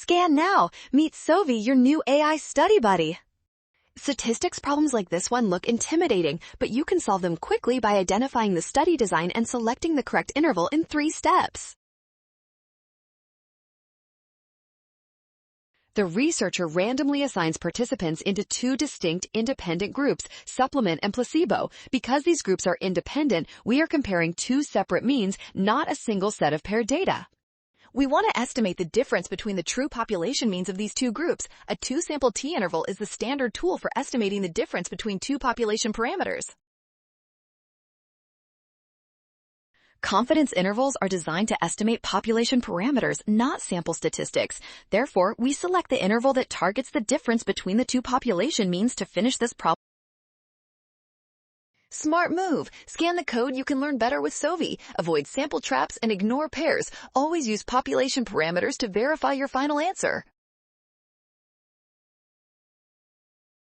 Scan now. Meet Sovi, your new AI study buddy. Statistics problems like this one look intimidating, but you can solve them quickly by identifying the study design and selecting the correct interval in 3 steps. The researcher randomly assigns participants into 2 distinct independent groups, supplement and placebo. Because these groups are independent, we are comparing 2 separate means, not a single set of paired data. We want to estimate the difference between the true population means of these 2 groups. A 2-sample t-interval is the standard tool for estimating the difference between 2 population parameters. Confidence intervals are designed to estimate population parameters, not sample statistics. Therefore, we select the interval that targets the difference between the 2 population means to finish this problem. Smart move. Scan the code. You can learn better with Sovi. Avoid sample traps and ignore pairs. Always use population parameters to verify your final answer.